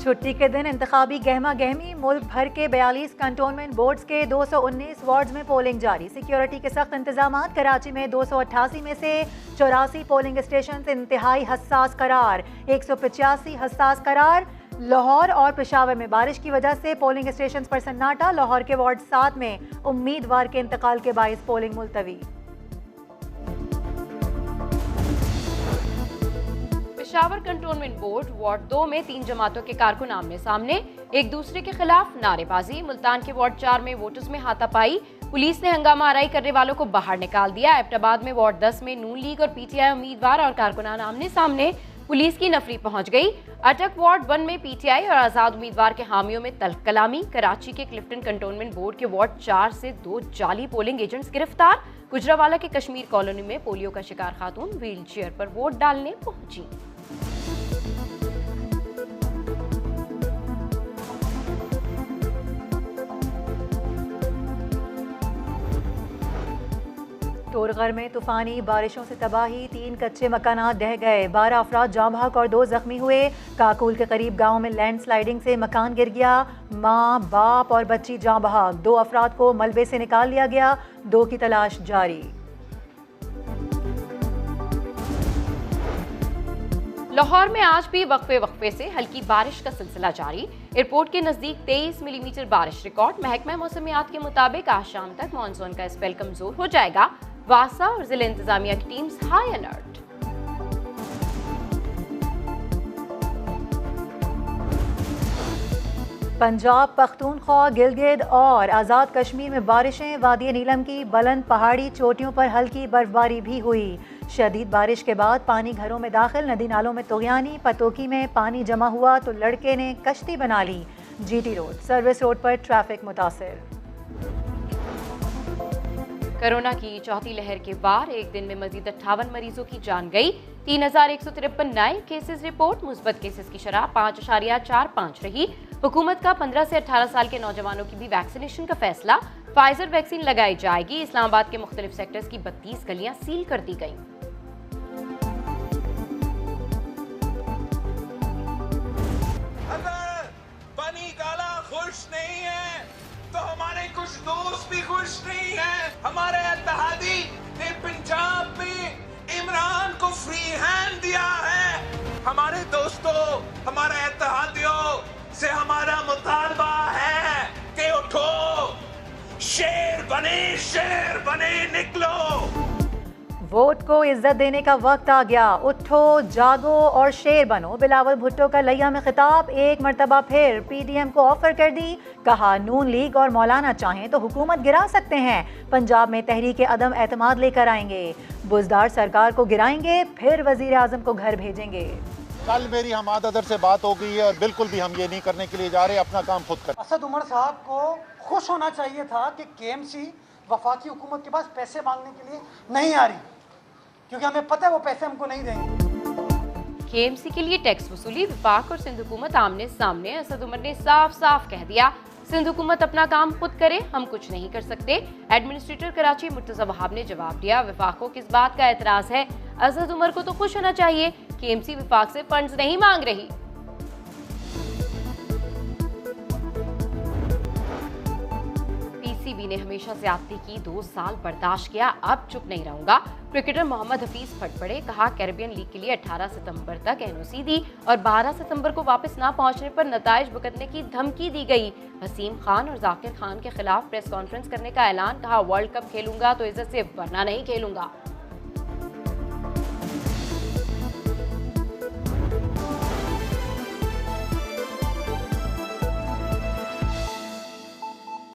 छुट्टी के दिन इंतखाबी गहमा गहमी, मुल्क भर के 42 कंटोनमेंट बोर्ड्स के 219 वार्ड्स में पोलिंग जारी। सिक्योरिटी के सख्त इंतजाम। कराची में 288 में से 84 पोलिंग स्टेशन इंतहाई हसास करार, 185 हसास करार। लाहौर और पेशावर में बारिश की वजह से पोलिंग स्टेशन पर सन्नाटा। लाहौर के वार्ड 7 में उम्मीदवार के इंतकाल के बाइस पोलिंग मुलतवी। पेशावर कंटोनमेंट बोर्ड वार्ड 2 में 3 जमातों के कारकुन आमने सामने, एक दूसरे के खिलाफ नारेबाजी। मुल्तान के वार्ड 4 में वोटर्स में हाथापाई, पुलिस ने हंगामा आराई करने वालों को बाहर निकाल दिया। एबटाबाद में वार्ड 10 में नून लीग और पीटीआई उम्मीदवार और कारकुनान आमने सामने, पुलिस की नफरी पहुंच गई। अटक वार्ड 1 में पीटीआई और आजाद उम्मीदवार के हामियों में तल्ख कलामी। कराची के क्लिफ्टन कंटोनमेंट बोर्ड के वार्ड 4 से 2 जाली पोलिंग एजेंट्स गिरफ्तार। गुजरावाला के कश्मीर कॉलोनी में पोलियो का शिकार खातून व्हील चेयर पर वोट डालने पहुंची। टोरगर में तूफानी बारिशों से तबाही, 3 कच्चे मकानात ढह गए, 12 अफराद जाँ बहक और 2 जख्मी हुए। काकुल के करीब गांव में लैंडस्लाइडिंग से मकान गिर गया, माँ बाप और बच्ची जाँ बहक। 2 अफराद को मलबे से निकाल लिया गया, 2 की तलाश जारी। लाहौर में आज भी वक्फे वक्फे से हल्की बारिश का सिलसिला जारी। एयरपोर्ट के नजदीक 23 मिलीमीटर बारिश रिकॉर्ड। महकमा मौसमियात के मुताबिक आज शाम तक मानसून का स्पेल कमजोर हो जाएगा। वासा और जिला इंतजामिया की teams high alert. Punjab, Pakhtunkhwa, Gilgit और आज़ाद कश्मीर में बारिशें। वादी नीलम की बुलंद पहाड़ी चोटियों पर हल्की बर्फबारी भी हुई। शदीद बारिश के बाद पानी घरों में दाखिल, नदी नालों में तुगयानी। पतोकी में पानी जमा हुआ तो लड़के ने कश्ती बना ली। जीटी रोड, सर्विस रोड पर ट्रैफिक मुतासिर। कोरोना की चौथी लहर के बाद एक दिन में मजीद 58 मरीजों की जान गई। 3153 नए केसेस रिपोर्ट। मुस्बत केसेस की शरह 5.45 रही। हुकूमत का 15 से 18 साल के नौजवानों की भी वैक्सीनेशन का फैसला। फाइजर वैक्सीन लगाई जाएगी। इस्लामाबाद के मुख्तलिफ सेक्टर्स की 32 गलियां सील कर दी गईं। अगर बनी गाला खुश नहीं है तो हमारे कुछ दोस्त भी खुश नहीं है। हमारे इत्तेहादी ने पंजाब में इमरान को फ्री हैंड दिया है। हमारे दोस्तों, हमारे इत्तेहादियों से हमारा मुतालबा है कि उठो, शेर बने निकलो। वोट को इज्जत देने का वक्त आ गया, उठो जागो और शेर बनो। बिलावल भुट्टो का लिया में खिताब। एक मरतबा फिर पीडीएम को ऑफर कर दी, कहा नून लीग और मौलाना चाहें तो हुकूमत गिरा सकते हैं। पंजाब में तहरीक अदम एतमाद लेकर आएंगे, बुजदार सरकार को गिराएंगे, फिर वजीर आजम को घर भेजेंगे। कल मेरी हमाद अदर से बात हो गई है और बिल्कुल भी हम ये नहीं करने के लिए जा रहे, अपना काम खुद कर। असद उमर साहब को खुश होना चाहिए था कि केएमसी वफाकी हुकूमत के पास पैसे मांगने के लिए नहीं आ रही, क्योंकि हमें पता है वो पैसे हमको नहीं देंगे। केएमसी के लिए टैक्स वसूली। विफाक और सिंध हुकूमत आमने सामने। असद उमर ने साफ साफ कह दिया, सिंध हुकूमत अपना काम खुद करे, हम कुछ नहीं कर सकते। एडमिनिस्ट्रेटर कराची मुर्तजा वहाब ने जवाब दिया, विफाक को किस बात का एतराज है? असद उमर को तो खुश होना चाहिए, केएमसी विफाक से फंड्स नहीं मांग रही। पीसीबी ने हमेशा ज्यादती की, 2 साल बर्दाश्त किया, अब चुप नहीं रहूंगा। क्रिकेटर मोहम्मद हफीज फट पड़े, कहा कैरेबियन लीग के लिए 18 सितंबर तक एनओसी दी और 12 सितंबर को वापस ना पहुंचने पर नताइज भुगतने की धमकी दी गई। वसीम खान और जाकिर खान के खिलाफ प्रेस कॉन्फ्रेंस करने का ऐलान, कहा वर्ल्ड कप खेलूंगा तो इज्जत से, वरना नहीं खेलूंगा।